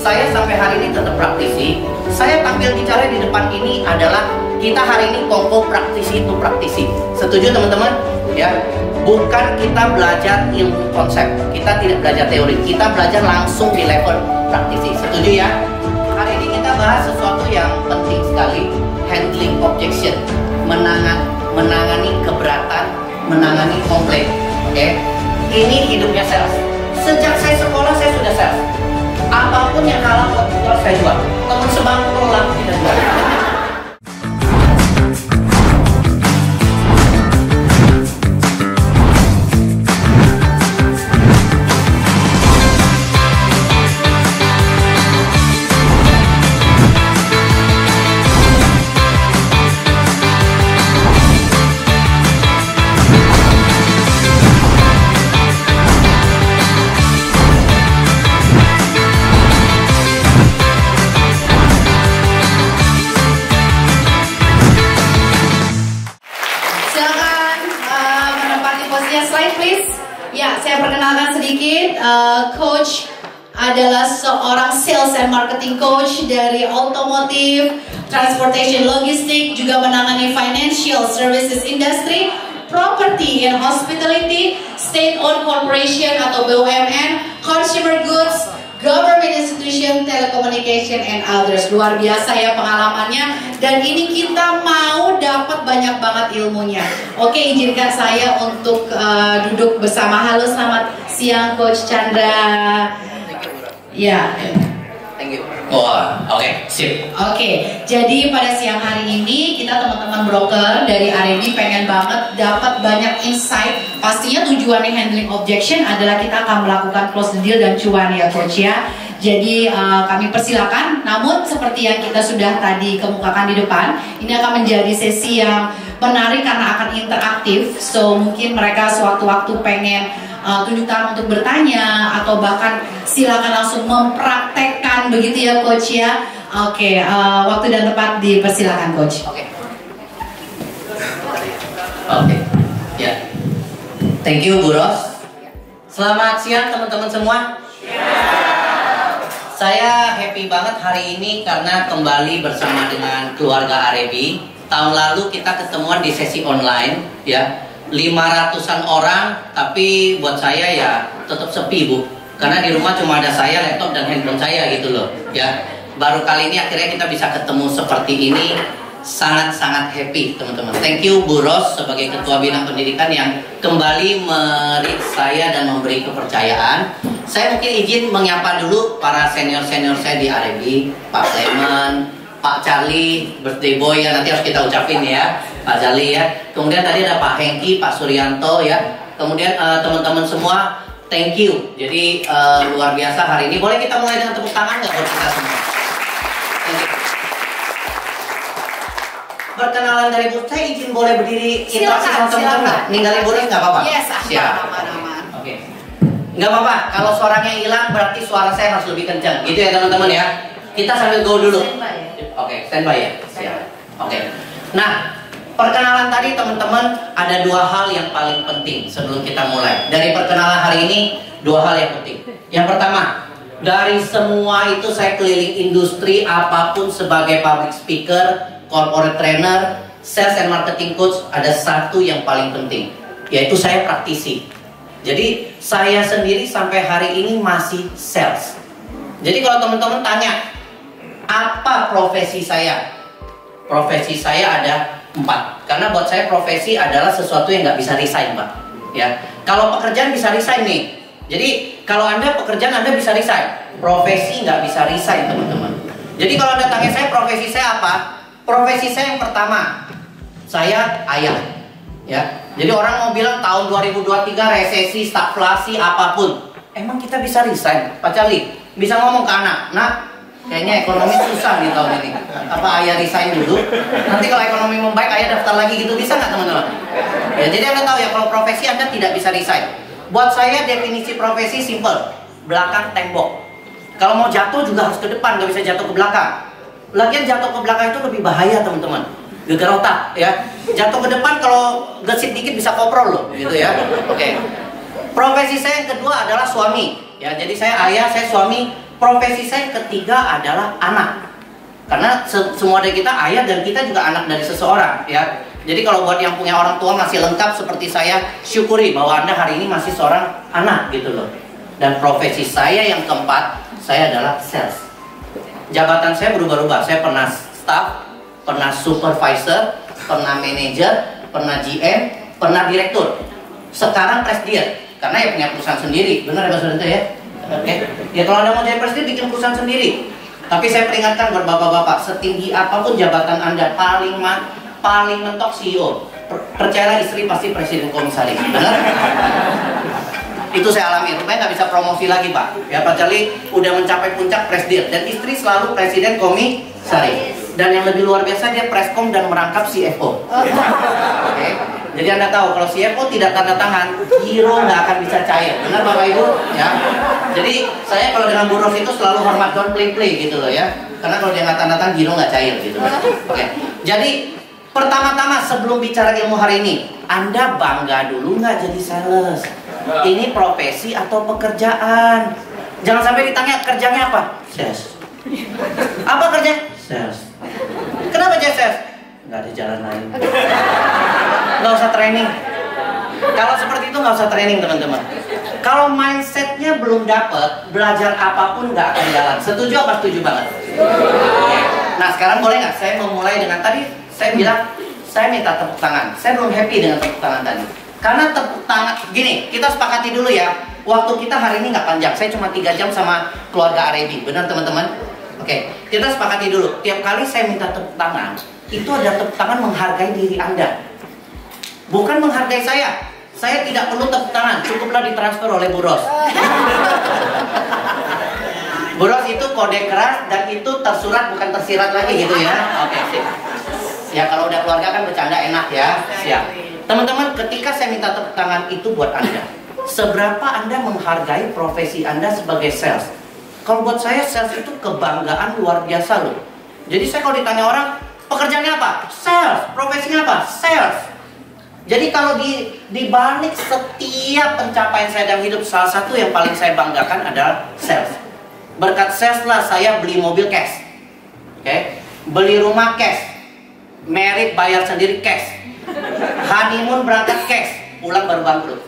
saya sampai hari ini tetap praktisi. Saya tampil bicara di depan ini adalah kita hari ini kongko praktisi itu praktisi. Setuju teman-teman? Ya, bukan kita belajar ilmu konsep, kita tidak belajar teori, kita belajar langsung di level praktisi. Setuju ya? Hari ini kita bahas sesuatu yang penting sekali, handling objection, menangani keberatan, menangani komplain. Oke? Ini hidupnya sales. Sejak saya sekolah saya sudah sales. Apapun yang halal buat jual saya jual. Teman sebangku laku tidak jual. Coach adalah seorang sales and marketing coach dari otomotif, transportation, logistik, juga menangani financial services industry, property and hospitality, state-owned corporation atau BUMN, consumer goods, government institution, telecommunication, and others. Luar biasa ya pengalamannya, dan ini kita mau dapat banyak banget ilmunya. Oke, izinkan saya untuk duduk bersama. Halo, selamat siang Coach Chandra. Ya. Thank you. Oke, sip. Oke, jadi pada siang hari ini kita teman-teman broker dari RMB pengen banget dapat banyak insight. Pastinya tujuannya handling objection adalah kita akan melakukan close the deal dan cuan ya Coach ya. Jadi kami persilakan. Namun seperti yang kita sudah tadi kemukakan di depan, ini akan menjadi sesi yang menarik karena akan interaktif. So mungkin mereka sewaktu-waktu pengen tunjuk tangan untuk bertanya, atau bahkan silakan langsung mempraktekkan begitu ya Coach ya. Oke, waktu dan tempat dipersilakan Coach. Oke, ya. Thank you Bu Ros. Selamat siang teman-teman semua. Saya happy banget hari ini karena kembali bersama dengan keluarga Arebi. Tahun lalu kita ketemuan di sesi online ya. 500-an orang, tapi buat saya ya tetap sepi Bu, karena di rumah cuma ada saya, laptop dan handphone saya gitu loh ya. Baru kali ini akhirnya kita bisa ketemu seperti ini, sangat-sangat happy teman-teman. Thank you Bu Ros sebagai Ketua Bina Pendidikan yang kembali merit saya dan memberi kepercayaan. Saya mungkin izin menyapa dulu para senior-senior saya di Arebi, Pak Clement, Pak Charlie, birthday boy ya, nanti harus kita ucapin ya Pak Charlie ya. Kemudian tadi ada Pak Hengki, Pak Suryanto ya. Kemudian teman-teman semua, thank you. Jadi luar biasa hari ini. Boleh kita mulai dengan tepuk tangan nggak buat kita semua? Thank you. Perkenalan dari Bu, saya izin boleh berdiri interaksi sama teman-teman. Ninggalin Bu nggak apa-apa? Yes, siap. aman. Oke. Nggak apa-apa. Kalau suaranya hilang berarti suara saya harus lebih kencang. Gitu ya teman-teman ya. Kita sambil go dulu. Oke, standby ya. Siap. Oke. Nah, perkenalan tadi teman-teman ada dua hal yang paling penting sebelum kita mulai. Dari perkenalan hari ini, dua hal yang penting. Yang pertama, dari semua itu saya keliling industri apapun sebagai public speaker, corporate trainer, sales and marketing coach, ada satu yang paling penting, yaitu saya praktisi. Jadi saya sendiri sampai hari ini masih sales. Jadi kalau teman-teman tanya, apa profesi saya? Profesi saya ada 4. Karena buat saya profesi adalah sesuatu yang nggak bisa resign, Pak. Ya, kalau pekerjaan bisa resign nih. Jadi kalau Anda pekerjaan Anda bisa resign, profesi nggak bisa resign, teman-teman. Jadi kalau Anda tanya saya profesi saya apa? Profesi saya yang pertama, saya ayah. Ya, jadi orang mau bilang tahun 2023 resesi, stagflasi, apapun. Emang kita bisa resign, Pak Charlie? Bisa ngomong ke anak, nah, kayaknya ekonomi susah di tahun ini. Apa ayah resign dulu? Nanti kalau ekonomi membaik, ayah daftar lagi gitu, bisa nggak teman-teman? Ya, jadi Anda tahu ya, kalau profesi Anda tidak bisa resign. Buat saya definisi profesi simple, belakang tembok. Kalau mau jatuh juga harus ke depan, nggak bisa jatuh ke belakang. Lagian jatuh ke belakang itu lebih bahaya teman-teman, gegar otak ya. Jatuh ke depan kalau gesit dikit bisa koprol loh, gitu ya. Oke. Profesi saya yang kedua adalah suami. Ya, jadi saya ayah, saya suami. Profesi saya ketiga adalah anak. Karena semua dari kita ayah dan kita juga anak dari seseorang, ya. Jadi kalau buat yang punya orang tua masih lengkap seperti saya, syukuri bahwa Anda hari ini masih seorang anak gitu loh. Dan profesi saya yang keempat, saya adalah sales. Jabatan saya berubah-ubah. Saya pernah staff, pernah supervisor, pernah manager, pernah GM, pernah direktur. Sekarang presidir, karena ya punya perusahaan sendiri. Benar ya Mas Udento ya? Oke. Ya kalau Anda mau jadi presidir, bikin perusahaan sendiri. Tapi saya peringatkan buat bapak-bapak, setinggi apapun jabatan Anda, paling mentok CEO. Percayalah istri pasti presiden komisaris. Benar? Itu saya alami, rupanya nggak bisa promosi lagi Pak. Ya Pak Charlie udah mencapai puncak presdir dan istri selalu presiden komisaris. Dan yang lebih luar biasa dia preskom dan merangkap CFO. Oke. Jadi Anda tahu kalau CFO tidak tanda tangan, giro nggak akan bisa cair. Benar Bapak Ibu? Ya. Jadi saya kalau dengan Bu Ros itu selalu hormat, don't play gitu loh ya. Karena kalau dia nggak tanda tangan, giro nggak cair gitu. Oke. Jadi pertama-tama sebelum bicara ilmu hari ini, Anda bangga dulu nggak jadi sales? Ini profesi atau pekerjaan? Jangan sampai ditanya kerjanya apa? Sales. Apa kerja? Sales. Kenapa jadi sales? Nggak ada jalan lain. Nggak usah training. Kalau seperti itu nggak usah training teman-teman. Kalau mindsetnya belum dapet, belajar apapun nggak akan jalan. Setuju apa setuju banget? Nah sekarang boleh nggak saya memulai dengan tadi saya bilang saya minta tepuk tangan. Saya belum happy dengan tepuk tangan tadi. Karena tepuk tangan gini, kita sepakati dulu ya. Waktu kita hari ini nggak panjang. Saya cuma 3 jam sama keluarga Arebi. Benar teman-teman? Oke, kita sepakati dulu. Tiap kali saya minta tepuk tangan, itu ada tepuk tangan menghargai diri Anda. Bukan menghargai saya. Saya tidak perlu tepuk tangan, cukuplah ditransfer oleh Bu Ros. Bu Ros itu kode keras dan itu tersurat bukan tersirat lagi gitu ya. Oke, sip. Ya kalau udah keluarga kan bercanda enak ya. Siap. Teman-teman, ketika saya minta tepuk tangan itu buat Anda. Seberapa Anda menghargai profesi Anda sebagai sales? Kalau buat saya sales itu kebanggaan luar biasa loh. Jadi saya kalau ditanya orang, pekerjaannya apa? Sales. Profesinya apa? Sales. Jadi kalau di balik setiap pencapaian saya dalam hidup, salah satu yang paling saya banggakan adalah sales. Berkat sales lah saya beli mobil cash. Oke? Beli rumah cash. Merit bayar sendiri cash. Honeymoon berangkat cash. Pulang baru bangkrut.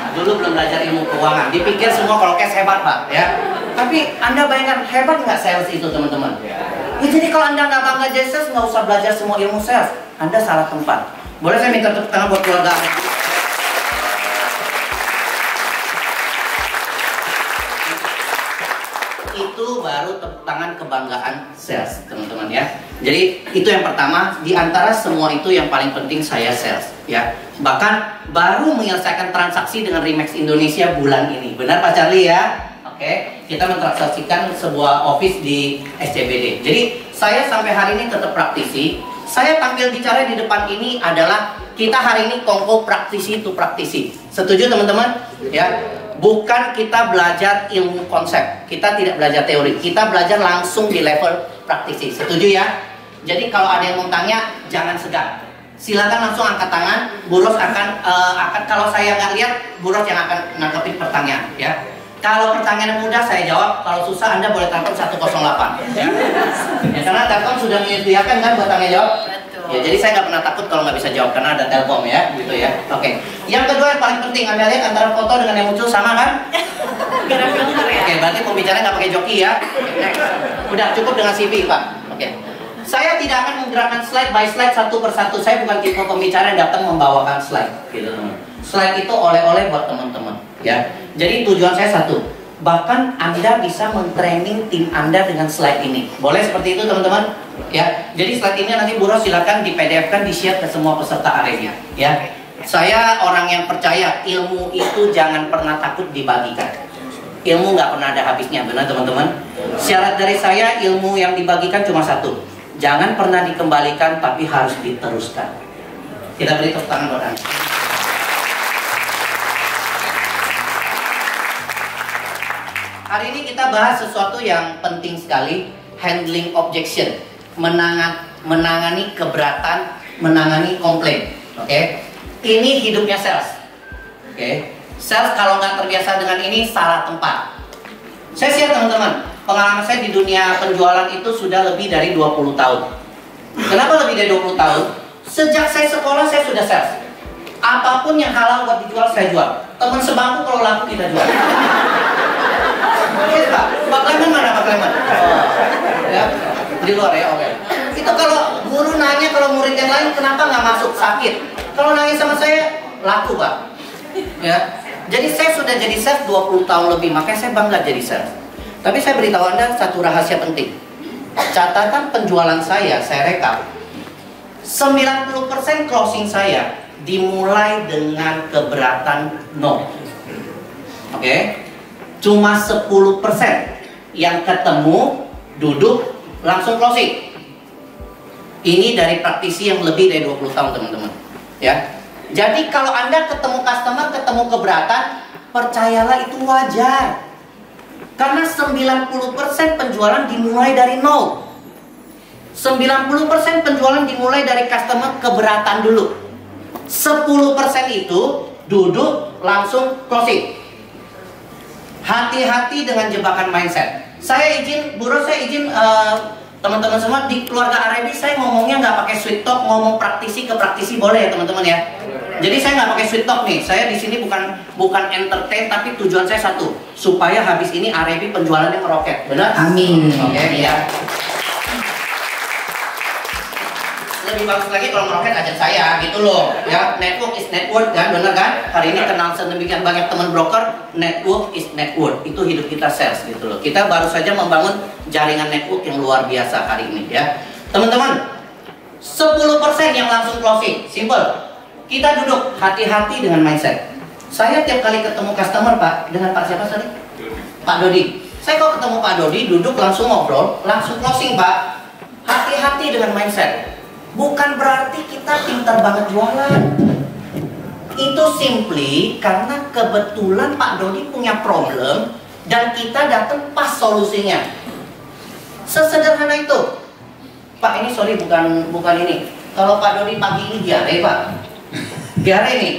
Dulu belum belajar ilmu keuangan, dipikir semua kalau cash hebat Pak ya. Tapi Anda bayangkan hebat nggak sales itu teman-teman? Ya, jadi kalau Anda nggak bangga jadi sales, nggak usah belajar semua ilmu sales. Anda salah tempat. Boleh saya minta tepuk tangan buat keluarga? Itu baru tepuk tangan kebanggaan sales teman-teman ya. Jadi itu yang pertama. Di antara semua itu yang paling penting saya sales ya. Bahkan baru menyelesaikan transaksi dengan Remax Indonesia bulan ini. Benar Pak Charlie ya? Oke, kita mentransaksikan sebuah office di SCBD. Jadi saya sampai hari ini tetap praktisi. Saya tampil bicara di depan ini adalah kita hari ini kongko praktisi to praktisi. Setuju teman-teman? Ya. Bukan kita belajar ilmu konsep, kita tidak belajar teori, kita belajar langsung di level praktisi. Setuju ya? Jadi kalau ada yang mau tanya, jangan segan. Silakan langsung angkat tangan. Bu Ros akan kalau saya nggak lihat, Bu Ros yang akan nangkepin pertanyaan. Ya. Kalau pertanyaan mudah saya jawab, kalau susah Anda boleh telepon 108. Ya. Ya, karena telepon sudah menyediakan kan buat tanya jawab. Ya, jadi saya nggak pernah takut kalau nggak bisa jawab karena ada telepon ya, gitu ya. Oke. Yang kedua yang paling penting, Anda lihat antara foto dengan yang muncul sama kan? Oke, berarti pembicaraan nggak pakai joki ya. Udah cukup dengan CV Pak. Oke. Saya tidak akan menggerakkan slide by slide satu persatu. Saya bukan tipe pembicara yang datang membawakan slide, gitu teman. Slide itu oleh-oleh buat teman-teman, ya. Jadi tujuan saya satu. Bahkan Anda bisa men-training tim Anda dengan slide ini. Boleh seperti itu teman-teman? Ya. Jadi slide ini nanti Bu Ros silakan di PDF-kan, di-share ke semua peserta Arebi. Ya. Saya orang yang percaya ilmu itu jangan pernah takut dibagikan. Ilmu nggak pernah ada habisnya, benar teman-teman? Syarat dari saya ilmu yang dibagikan cuma satu. Jangan pernah dikembalikan, tapi harus diteruskan. Kita beri tepuk tangan buat Anda. Hari ini kita bahas sesuatu yang penting sekali, handling objection, menangani keberatan, menangani komplain. Oke, ini hidupnya sales. Oke, sales kalau nggak terbiasa dengan ini salah tempat. Saya share teman-teman, pengalaman saya di dunia penjualan itu sudah lebih dari 20 tahun. Kenapa lebih dari 20 tahun? Sejak saya sekolah saya sudah sales. Apapun yang halal buat dijual saya jual. Teman sebangku kalau laku kita jual. Yes, Pak. Pak Clement mana Pak Clement? Oh, ya. Di luar ya, oke. Itu kalau guru nanya, kalau murid yang lain kenapa nggak masuk, sakit. Kalau nanya sama saya, laku Pak. Ya. Jadi saya sudah jadi sales 20 tahun lebih, makanya saya bangga jadi sales. Tapi saya beritahu Anda satu rahasia penting. Catatan penjualan saya rekap. 90% closing saya dimulai dengan keberatan no. Oke? Cuma 10% yang ketemu, duduk, langsung closing. Ini dari praktisi yang lebih dari 20 tahun teman-teman. Ya. Jadi kalau Anda ketemu customer, ketemu keberatan, percayalah itu wajar. Karena 90% penjualan dimulai dari nol. 90% penjualan dimulai dari customer keberatan dulu. 10% itu duduk langsung closing. Hati-hati dengan jebakan mindset. Saya izin, Bu Ros, saya izin teman-teman semua di keluarga Arebi saya ngomongnya nggak pakai sweet talk, ngomong praktisi ke praktisi boleh ya teman-teman ya. Jadi saya nggak pakai sweet talk nih. Saya di sini bukan entertain, tapi tujuan saya satu, supaya habis ini Arebi penjualannya meroket. Benar? Amin. Oke, ya. Lebih bagus lagi kalau meroket ajak saya gitu loh. Ya, network is network kan, benar kan? Hari ini kenal sedemikian banyak teman broker, network is network. Itu hidup kita sales gitu loh. Kita baru saja membangun jaringan network yang luar biasa hari ini ya. Teman-teman, 10% yang langsung closing, simple. Kita duduk, hati-hati dengan mindset. Saya tiap kali ketemu customer Pak, dengan Pak siapa tadi? Pak Dodi. Saya kalau ketemu Pak Dodi, duduk langsung ngobrol, langsung closing Pak. Hati-hati dengan mindset. Bukan berarti kita pintar banget jualan. Itu simply karena kebetulan Pak Dodi punya problem dan kita datang pas solusinya. Sesederhana itu. Pak ini sorry bukan ini. Kalau Pak Dodi pagi ini diare Pak. Diare nih.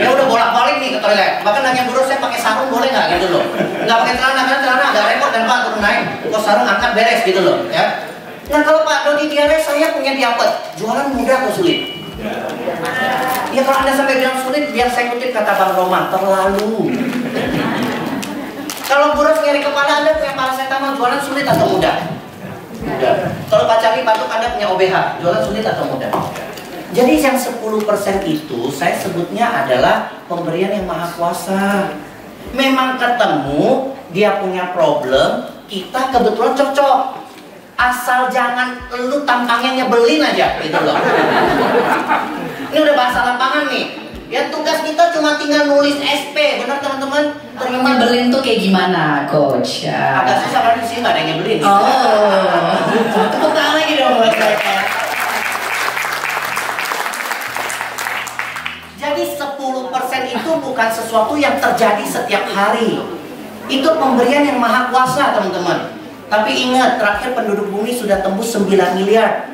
Ya udah bolak-balik nih ke toilet. Bahkan nanya guru saya pakai sarung boleh nggak gitu loh. Nggak pakai celana karena celana agak repot dan Pak turun naik. Kok sarung angkat beres gitu loh ya. Nah kalau Pak Dodi diare saya punya diapet. Jualan mudah atau sulit? Ya kalau Anda sampai bilang sulit, biar saya kutip kata Bang Roman, terlalu. Kalau buruk nyeri kepala, Anda punya paracetamol, jualan sulit atau mudah? Mudah. Kalau Pak Cali batuk, Anda punya OBH, jualan sulit atau mudah? Jadi yang 10% itu saya sebutnya adalah pemberian yang maha kuasa. Memang ketemu, dia punya problem, kita kebetulan cocok. Asal jangan lu tampangnya nyebelin aja gitu loh. Ini udah bahasa lapangan nih. Ya tugas kita cuma tinggal nulis SP, benar teman-teman? Teman nyebelin tuh kayak gimana, Coach? Ya. Agak susah karena di sini nggak ada yang nyebelin. Gitu. Oh, tepuk tangan lagi dong buat mereka. Jadi 10% itu bukan sesuatu yang terjadi setiap hari. Itu pemberian yang maha kuasa teman-teman. Tapi ingat, terakhir penduduk bumi sudah tembus 9 miliar.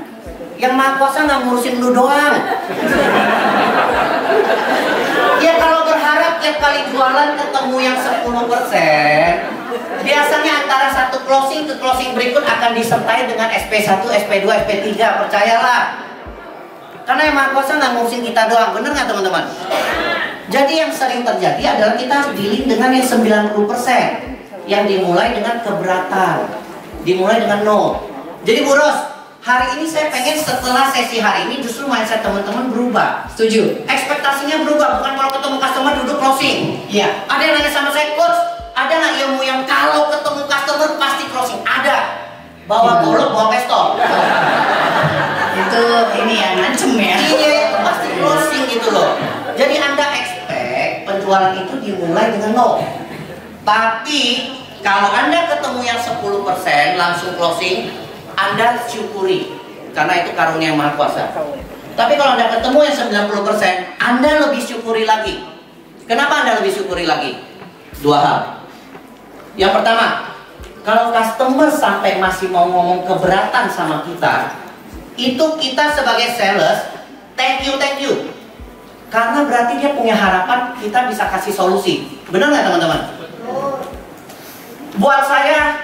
Yang maha kuasa nggak ngurusin lu doang. Ya kalau berharap tiap kali jualan ketemu yang 10%, biasanya antara satu closing ke closing berikut akan disertai dengan SP1, SP2, SP3, percayalah. Karena yang maha kuasa nggak ngurusin kita doang, bener nggak teman-teman? Jadi yang sering terjadi adalah kita harus dealing dengan yang 90%. Yang dimulai dengan keberatan, dimulai dengan no. Jadi Bu Ros, hari ini saya pengen setelah sesi hari ini justru mindset teman-teman berubah. Setuju. Ekspektasinya berubah, bukan kalau ketemu customer duduk closing. Iya. Ada yang nanya sama saya, Coach, ada nggak ilmu yang kalau ketemu customer pasti closing? Ada. Bawa golok, bawa pistol. Itu ini ya, ngancem ya. Iya, itu pasti closing gitu loh. Jadi Anda expect penjualan itu dimulai dengan no. Tapi kalau Anda ketemu yang 10% langsung closing, Anda syukuri karena itu karunia yang maha kuasa. Tapi kalau Anda ketemu yang 90%, Anda lebih syukuri lagi. Kenapa Anda lebih syukuri lagi? Dua hal. Yang pertama, kalau customer sampai masih mau ngomong keberatan sama kita, itu kita sebagai sales, thank you. Karena berarti dia punya harapan kita bisa kasih solusi. Benar nggak teman-teman? Buat saya,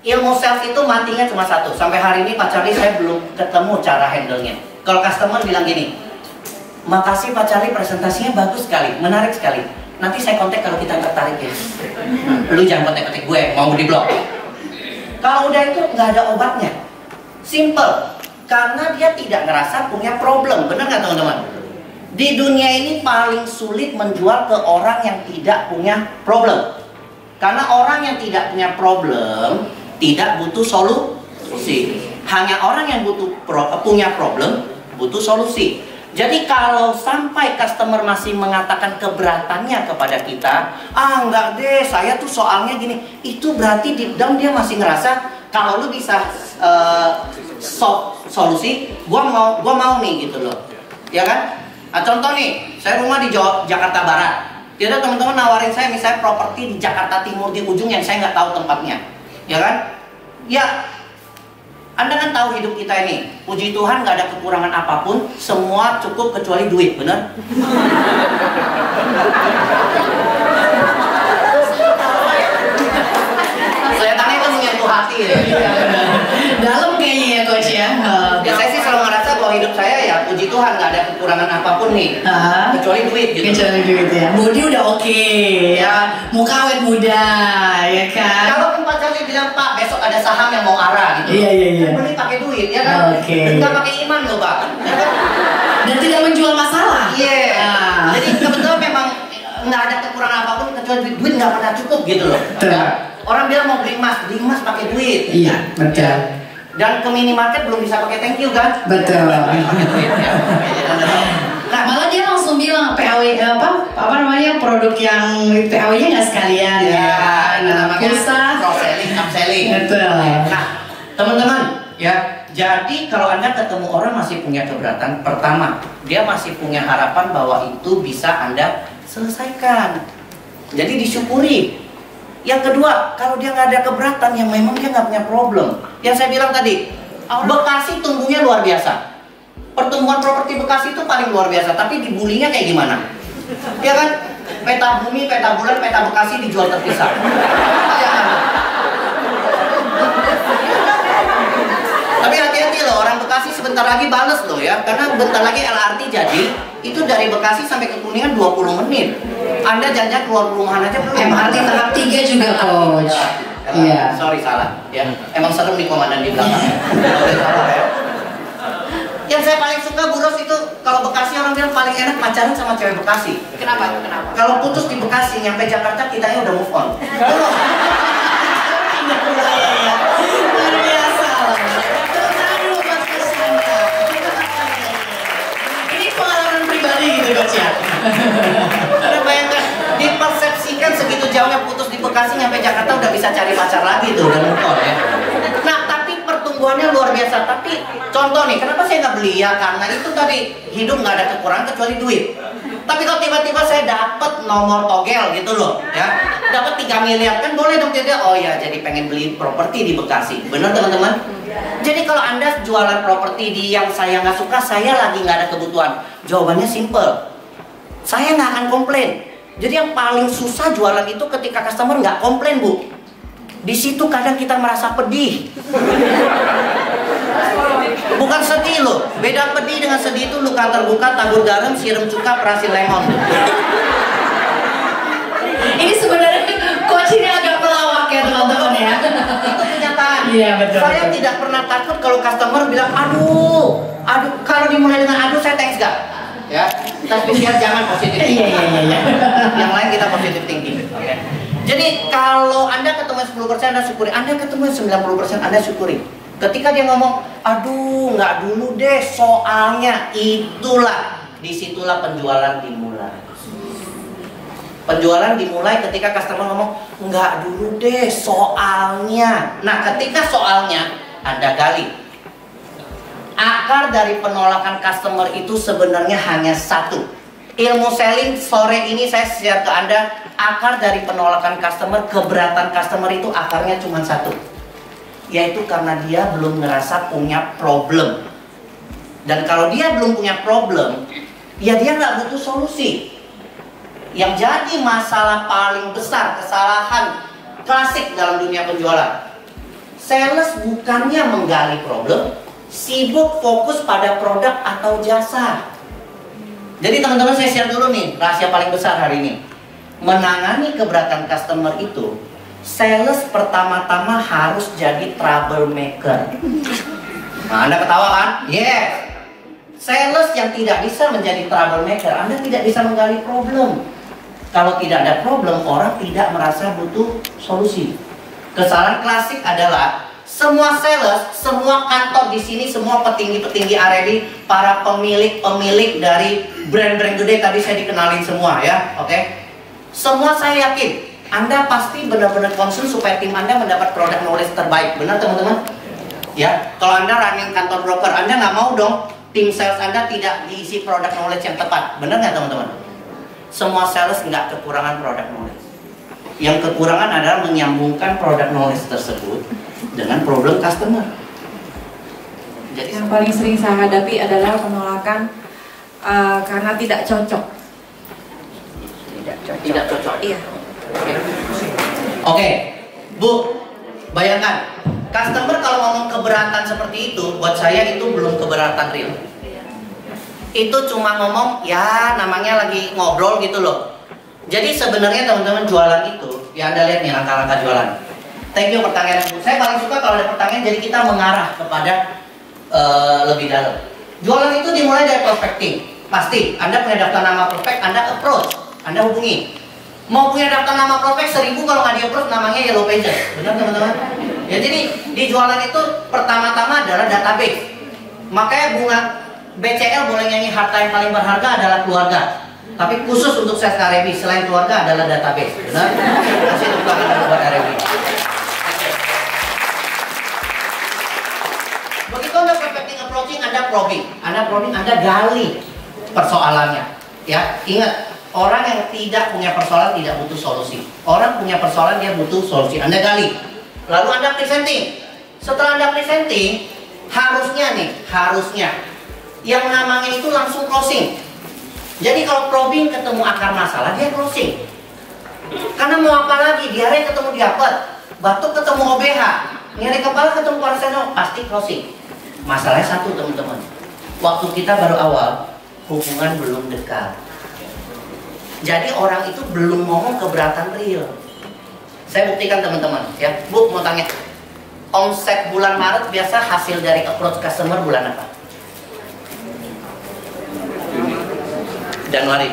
ilmu sales itu matinya cuma satu. Sampai hari ini Pak Charlie saya belum ketemu cara handle-nya. Kalau customer bilang gini, makasih Pak Charlie, presentasinya bagus sekali, menarik sekali. Nanti saya kontak kalau kita tertarik ya. Lu jangan kontak-kontak gue, mau di blok. Kalau udah itu nggak ada obatnya. Simple. Karena dia tidak ngerasa punya problem. Benar nggak teman-teman? Di dunia ini paling sulit menjual ke orang yang tidak punya problem. Karena orang yang tidak punya problem tidak butuh solusi. Hanya orang yang punya problem butuh solusi. Jadi kalau sampai customer masih mengatakan keberatannya kepada kita, enggak deh, saya tuh soalnya gini, itu berarti deep down dia masih ngerasa kalau lu bisa solusi, gua mau nih gitu loh, ya kan? Nah, contoh nih, saya rumah di Jakarta Barat. Tidak teman-teman nawarin saya misalnya properti di Jakarta Timur di ujung yang saya nggak tahu tempatnya, ya kan? Ya, Anda kan tahu hidup kita ini, puji Tuhan nggak ada kekurangan apapun, semua cukup kecuali duit, bener? Kelihatannya itu menyentuh hati ya. Dalam kayaknya ya coach ya. Ya saya sih selalu ngerasa bahwa hidup saya ya puji Tuhan nggak ada kekurangan apapun nih, kecuali duit gitu. Kecuali duit ya. Body udah oke, ya. Muka awet muda, ya kan. Kalau Pak Charlie bilang Pak besok ada saham yang mau arah gitu, iya. beli pakai duit ya kan, nggak pakai iman loh Pak. Ya kan? Dan tidak menjual masalah. Iya. Jadi kebetulan memang nggak ada kekurangan apapun kecuali duit nggak pernah cukup gitu loh. Ya. Orang bilang mau beli emas pakai duit. Iya, betul. Dan ke minimarket belum bisa pakai thank you kan? Betul. Pakai duit ya. Nah, malah dia langsung bilang PAW apa namanya produk yang PAW-nya nggak sekalian ya. Namanya cross selling, upselling. Betul. Nah, teman-teman ya. Jadi kalau Anda ketemu orang masih punya keberatan, pertama dia masih punya harapan bahwa itu bisa Anda selesaikan. Jadi disyukuri. Yang kedua, kalau dia nggak ada keberatan, yang memang dia nggak punya problem. Yang saya bilang tadi, Bekasi tumbuhnya luar biasa. Pertumbuhan properti Bekasi itu paling luar biasa. Tapi dibulinya kayak gimana? Ya kan? Peta bumi, peta bulan, peta Bekasi dijual terpisah. Tapi hati-hati loh, orang Bekasi sebentar lagi bales loh ya. Karena bentar lagi LRT jadi, itu dari Bekasi sampai ke Kuningan 20 menit. Anda jangan keluar perumahan aja belum. MRT tahap 3 juga coach. Iya. Sorry salah. Ya, emang serem di komandan di belakang. Salah ya. Yang saya paling suka Bu Ros itu kalau Bekasi orang bilang paling enak pacaran sama cewek Bekasi. Kenapa? Kalau putus di Bekasi nyampe Jakarta kitanya udah move on. Luar biasa. Ini pengalaman pribadi gitu coach ya. Anda bayangkan, dipersepsikan segitu jauhnya putus di Bekasi nyampe Jakarta udah bisa cari pacar lagi tuh, udah move on ya. Nah, tapi pertumbuhannya luar biasa. Tapi contoh nih, kenapa saya nggak beli ya? Karena itu tadi hidup nggak ada kekurangan kecuali duit. Tapi kalau tiba-tiba saya dapat nomor togel gitu loh, ya, dapat 3 miliar kan boleh dong dia. Oh ya, jadi pengen beli properti di Bekasi, bener teman-teman? Jadi kalau Anda jualan properti di yang saya nggak suka, saya lagi nggak ada kebutuhan. Jawabannya simple. Saya nggak akan komplain. Jadi yang paling susah jualan itu ketika customer nggak komplain, Bu. Di situ kadang kita merasa pedih. Bukan sedih loh. Beda pedih dengan sedih itu luka terbuka, tabur garam, siram cuka, perasil lemon. Ini sebenarnya coach ini agak pelawak ya teman-teman ya. Itu kenyataan. Iya betul. Saya tidak pernah takut kalau customer bilang aduh. Kalau dimulai dengan aduh saya thanks gak? Ya, tapi biar jangan positif thinking. Iya. Yang lain kita positif thinking. Oke. Jadi kalau Anda ketemu 10% Anda syukuri, Anda ketemu 90% Anda syukuri. Ketika dia ngomong, aduh nggak dulu deh soalnya, itulah disitulah penjualan dimulai. Penjualan dimulai ketika customer ngomong, nggak dulu deh soalnya. Nah ketika soalnya Anda gali. Akar dari penolakan customer itu sebenarnya hanya satu. Ilmu selling sore ini saya share ke Anda. Akar dari penolakan customer, keberatan customer itu akarnya cuma satu, yaitu karena dia belum ngerasa punya problem. Dan kalau dia belum punya problem, ya dia nggak butuh solusi. Yang jadi masalah paling besar, kesalahan klasik dalam dunia penjualan. Sales bukannya menggali problem, sibuk fokus pada produk atau jasa. Jadi teman-teman, saya share dulu nih rahasia paling besar hari ini. Menangani keberatan customer itu, sales pertama-tama harus jadi troublemaker. Nah, Anda ketawa kan? Yes. Sales yang tidak bisa menjadi troublemaker, Anda tidak bisa menggali problem. Kalau tidak ada problem, orang tidak merasa butuh solusi. Kesalahan klasik adalah semua sales, semua kantor di sini, semua petinggi-petinggi R&D, para pemilik dari brand-brand gede tadi saya dikenalin semua ya, oke? Semua saya yakin Anda pasti benar-benar concern supaya tim Anda mendapat produk knowledge terbaik, benar teman-teman? Ya, kalau Anda running kantor broker, Anda nggak mau dong tim sales Anda tidak diisi produk knowledge yang tepat, benar nggak teman-teman? Semua sales nggak kekurangan produk knowledge. Yang kekurangan adalah menyambungkan produk knowledge tersebut dengan problem customer. Jadi yang paling sering saya hadapi adalah penolakan karena tidak cocok. Tidak cocok. Iya. Oke, Bu, bayangkan customer kalau ngomong keberatan seperti itu, buat saya itu belum keberatan real. Itu cuma ngomong, ya namanya lagi ngobrol gitu loh. Jadi sebenarnya teman-teman jualan itu, ya Anda lihat nih langkah-langkah jualan. Thank you pertanyaan. Saya paling suka kalau ada pertanyaan, jadi kita mengarah kepada lebih dalam. Jualan itu dimulai dari prospecting. Pasti, Anda punya daftar nama prospek, Anda approach, Anda hubungi. Mau punya daftar nama prospek 1000, kalau nggak di-approach namanya yellow pages. Benar teman-teman? Ya, jadi di jualan itu pertama-tama adalah database. Makanya bunga BCL boleh nyanyi harta yang paling berharga adalah keluarga. Tapi khusus untuk sales R&D, selain keluarga adalah database. Benar? Kasih tepuk tangan buat R&D. Begitu Anda prospecting approaching, Anda probing. Anda gali persoalannya. Ya, ingat, orang yang tidak punya persoalan tidak butuh solusi. Orang punya persoalan, dia butuh solusi. Anda gali. Lalu Anda presenting. Setelah Anda presenting, harusnya yang namanya itu langsung closing. Jadi kalau probing ketemu akar masalah, dia closing. Karena mau apa lagi? Diare ketemu diapet, batuk ketemu OBH, nyeri kepala ketemu paracetamol, pasti closing. Masalahnya satu teman-teman, waktu kita baru awal, hubungan belum dekat. Jadi orang itu belum ngomong keberatan real. Saya buktikan teman-teman, ya. Bu, mau tanya, omset bulan Maret biasa hasil dari approach customer bulan apa? Januari.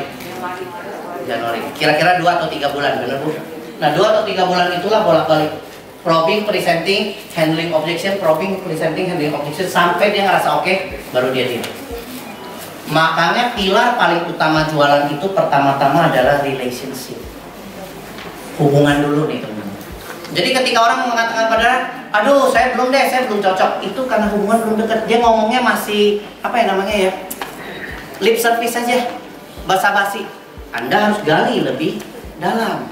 Kira-kira 2 atau 3 bulan, benar Bu? Nah, 2 atau 3 bulan itulah bolak-balik probing, presenting, handling objection, probing, presenting, handling objection, sampai dia ngerasa oke, baru dia deal. Makanya pilar paling utama jualan itu pertama-tama adalah relationship. Hubungan dulu nih teman-teman. Jadi ketika orang mengatakan pada, aduh saya belum cocok, itu karena hubungan belum dekat. Dia ngomongnya masih apa ya namanya ya, lip service aja, basa-basi. Anda harus gali lebih dalam.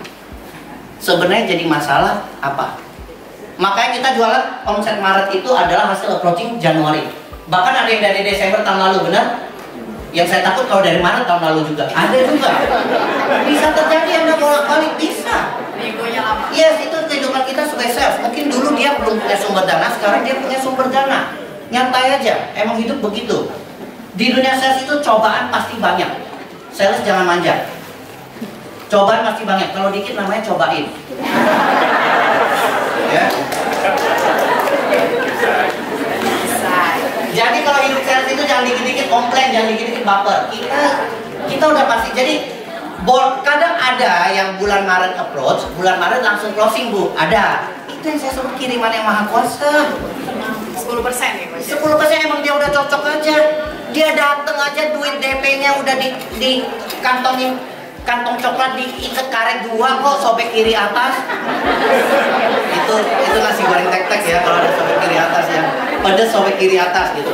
Sebenarnya jadi masalah apa? Makanya kita jualan omset Maret itu adalah hasil approaching Januari. Bahkan ada yang dari Desember tahun lalu, benar? Yang saya takut kalau dari Maret tahun lalu juga. Ada juga. Bisa terjadi, Anda bolak-balik, bisa. Yes, itu kehidupan kita sebagai sales. Mungkin dulu dia belum punya sumber dana, sekarang dia punya sumber dana. Nyantai aja, emang hidup begitu. Di dunia sales itu cobaan pasti banyak. Sales jangan manja. Cobaan pasti banyak. Kalau dikit namanya cobain. Ya. Jadi kalau hidup sales itu jangan dikit-dikit komplain, jangan dikit-dikit baper. Kita udah pasti. Jadi kadang ada yang bulan Maret approach, bulan Maret langsung closing Bu. Ada. Itu yang saya suruh kiriman yang maha kuasa. 10% ya Pak? 10% emang dia udah cocok aja. Dia dateng aja, duit DP-nya udah di kantongin, kantong coklat diikat karet 2 kok, sobek kiri atas. Itu nasi goreng tek-tek ya, kalau ada sobek kiri atas ya. Pedas sobek kiri atas gitu.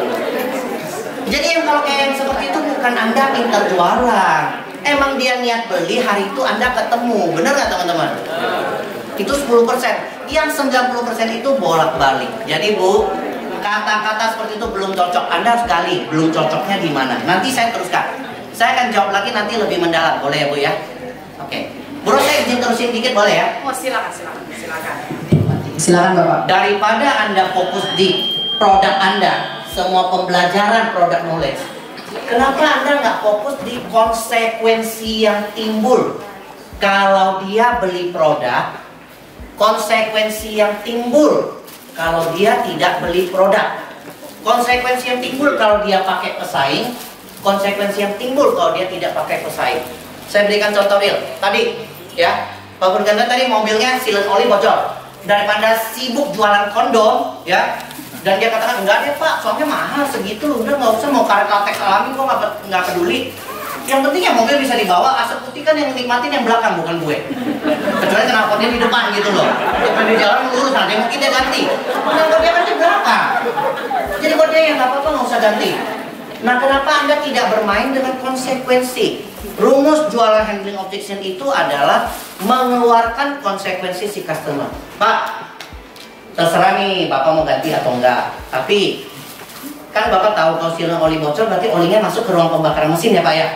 Jadi yang kalau kayak yang seperti itu bukan Anda pintar jualan. Emang dia niat beli, hari itu Anda ketemu. Bener nggak teman-teman? Itu 10%. Yang 90% itu bolak-balik. Jadi Bu, kata-kata seperti itu belum cocok, Anda harus gali belum cocoknya di mana. Nanti saya teruskan. Saya akan jawab lagi nanti lebih mendalam, boleh ya Bu ya? Oke. Bro, saya izin terusin dikit boleh ya? Oh, silakan. Silakan Bapak. Daripada Anda fokus di produk Anda, semua pembelajaran produk knowledge, kenapa Anda nggak fokus di konsekuensi yang timbul kalau dia beli produk, konsekuensi yang timbul kalau dia tidak beli produk, konsekuensi yang timbul kalau dia pakai pesaing, konsekuensi yang timbul kalau dia tidak pakai pesaing. Saya berikan contoh real tadi ya, Pak Burganda tadi mobilnya silen oli bocor, daripada sibuk jualan kondom ya, dan dia katakan enggak deh Pak, soalnya mahal segitu, udah nggak usah, mau karet latex alami kok nggak peduli. Yang penting ya mobil bisa dibawa, asap putih kan yang nikmatin yang belakang bukan gue. Kecuali knalpotnya di depan gitu loh. Kalau di jalan lurus nanti mungkin dia ganti. Knalpotnya kan di belakang. Jadi buat dia yang nggak apa-apa nggak usah ganti. Nah, kenapa Anda tidak bermain dengan konsekuensi? Rumus jualan handling objection itu adalah mengeluarkan konsekuensi si customer. Pak, terserah nih Bapak mau ganti atau enggak. Tapi kan Bapak tahu kalau silen oli bocor berarti olinya masuk ke ruang pembakaran mesin ya Pak ya.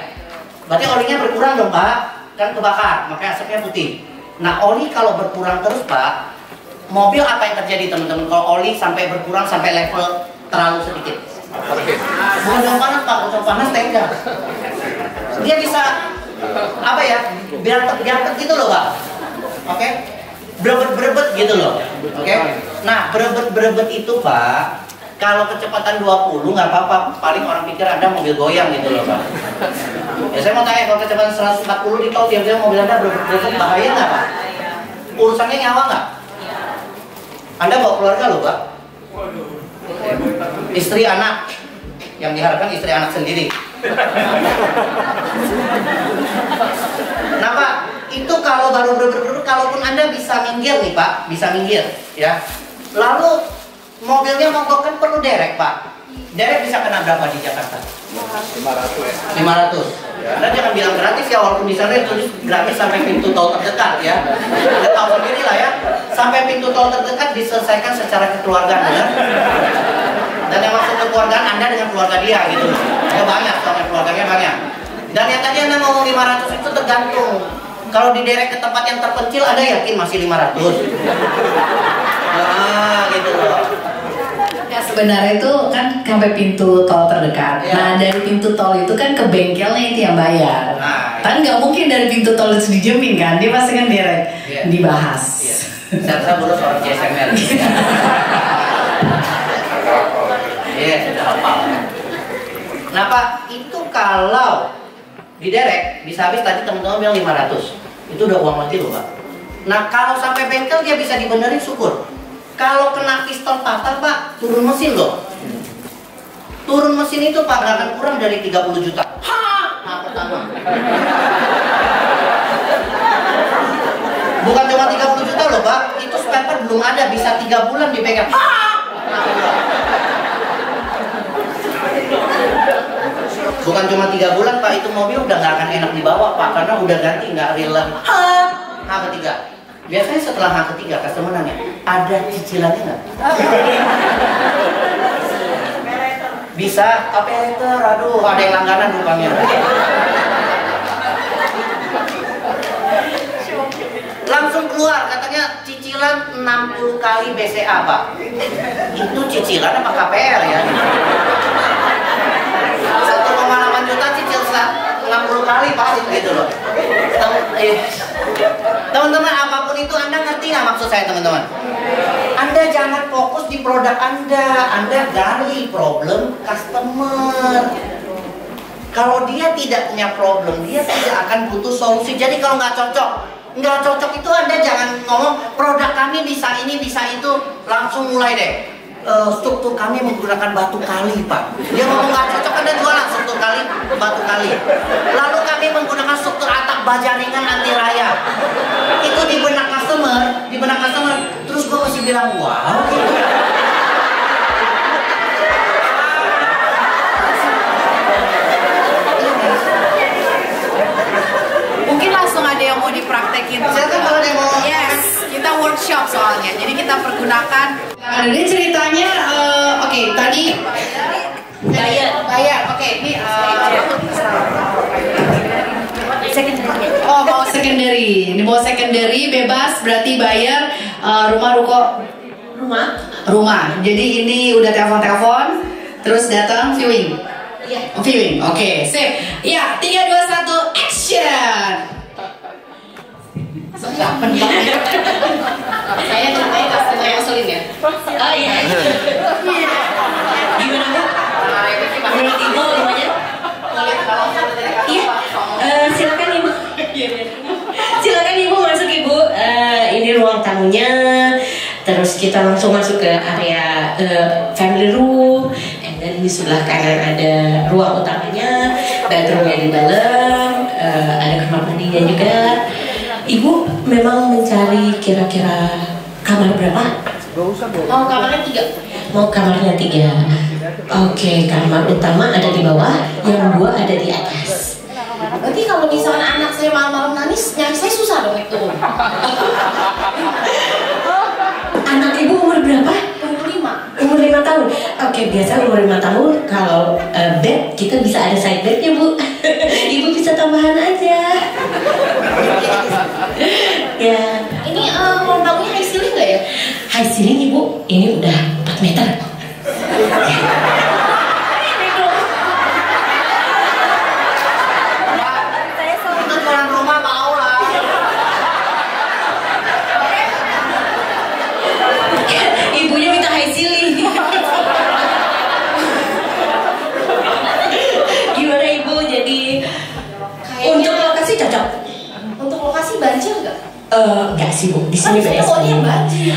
Berarti olinya berkurang dong Pak, kan kebakar, makanya asapnya putih. Nah, oli kalau berkurang terus Pak, mobil apa yang terjadi teman-teman kalau oli sampai berkurang sampai level terlalu sedikit? Bukan panas Pak, bukan panas tengah. Dia bisa apa ya? Biar gitu loh Pak. Oke? Berebet gitu loh. Oke? Nah, berebet itu Pak, kalau kecepatan 20 nggak apa-apa, paling orang pikir Anda mobil goyang gitu loh Pak. Ya saya mau tanya, kalau kecepatan 140 di tol tiap-tiap mobil Anda berebet bahaya nggak Pak? Urusannya nyawa nggak? Anda bawa keluarga loh Pak. Istri, anak, yang diharapkan istri anak sendiri. Nah Pak, itu kalau baru berebet, kalaupun Anda bisa minggir nih Pak, bisa minggir ya. Lalu mobilnya mogok kan perlu derek Pak. Derek bisa kena berapa di Jakarta? 500. Anda jangan bilang gratis ya, walaupun di sana itu gratis sampai pintu tol terdekat ya. Anda tahu sendiri lah ya, sampai pintu tol terdekat diselesaikan secara kekeluargaan ya. Dan yang maksud kekeluargaan Anda dengan keluarga dia gitu. Ya banyak, soalnya keluarganya banyak. Dan yang tadi Anda ngomong 500 itu tergantung. Kalau diderek ke tempat yang terpencil, Anda yakin masih 500? Nah, gitu loh. Ya sebenarnya itu kan sampai pintu tol terdekat. Ya. Nah dari pintu tol itu kan ke bengkelnya itu yang bayar. Nah, Kan nggak mungkin dari pintu tol itu dijamin kan? Dia pasti kan direct dibahas. Iya. Saya baru soal CSMR. Iya, sudah hafal. Nah Pak, itu kalau diderek bisa habis tadi teman-teman bilang 500. Itu udah uang mati loh Pak. Nah kalau sampai bengkel dia bisa dibenerin syukur. Kalau kena piston patah Pak, turun mesin loh. Turun mesin itu Pak nggak akan kurang dari 30 juta. Nah pertama. Bukan cuma 30 juta loh Pak, itu spare part belum ada, bisa 3 bulan dipegang. Bukan cuma 3 bulan Pak, itu mobil udah nggak akan enak dibawa Pak, karena udah ganti nggak real lagi. H ketiga. Biasanya setelah H ketiga customer nanya, ada cicilannya nggak? Bisa, operator, aduh ada yang langganan rupanya. Langsung keluar katanya cicilan 60 kali BCA Pak. Itu cicilan apa KPR ya? 1,8 juta cicil 60 kali Pak gitu loh. Teman-teman, apapun itu Anda ngerti nggak maksud saya teman-teman? Anda jangan fokus di produk Anda gali problem customer. Kalau dia tidak punya problem, dia tidak akan butuh solusi. Jadi kalau nggak cocok itu Anda jangan ngomong produk kami bisa ini bisa itu, langsung mulai deh. Struktur kami menggunakan batu kali Pak. Dia ngomong nggak cocok, Anda jualan struktur kali batu kali. Lalu kami menggunakan struktur atap baja ringan anti raya. Itu di benak customer, terus gue masih bilang wow gitu. Mungkin langsung ada yang mau dipraktekin. Silakan kalau ada yang mau. Yes, kita workshop soalnya. Jadi kita pergunakan. Jadi ceritanya, oke, tadi bayar, oke, ini Secondary. oh mau secondary. Ini mau secondary bebas, berarti bayar rumah. Jadi ini udah telepon, terus datang viewing. Iya. Viewing, oke, sip. Ya, 3, 2, 1, action. Saya ceritanya customer ngeselin ya. Oh iya. Gimana Bu? Menurut Ibu gimana? Iya. Silakan Ibu. Silakan Ibu masuk Ibu. Ini ruang tamunya. Terus kita langsung masuk ke area family room. And then di sebelah kanan ada ruang utamanya, bedroomnya di dalam, ada kamar mandinya juga. Ibu memang mencari kira-kira kamar berapa? Mau kamarnya 3. Mau kamarnya 3. Oke, kamar utama ada di bawah, yang 2 ada di atas. Berarti kalau misalnya anak saya malam-malam nangis, nyari saya susah dong itu. Anak Ibu umur berapa? Umur 5. Umur 5 tahun. Oke, biasa umur 5 tahun kalau bed kita bisa ada side bednya Bu. Ibu bisa tambahan aja. Ya. Ini ruang tamunya high ceiling nggak ya? High ceiling Ibu, ini udah 4 meter. Orang rumah mau lah. Ibunya minta high ceiling. Gimana Ibu? Jadi untuk lokasi cocok? Untuk lokasi banjir nggak? Enggak sih Bu, di sini Saya beres. maunya yang banjir.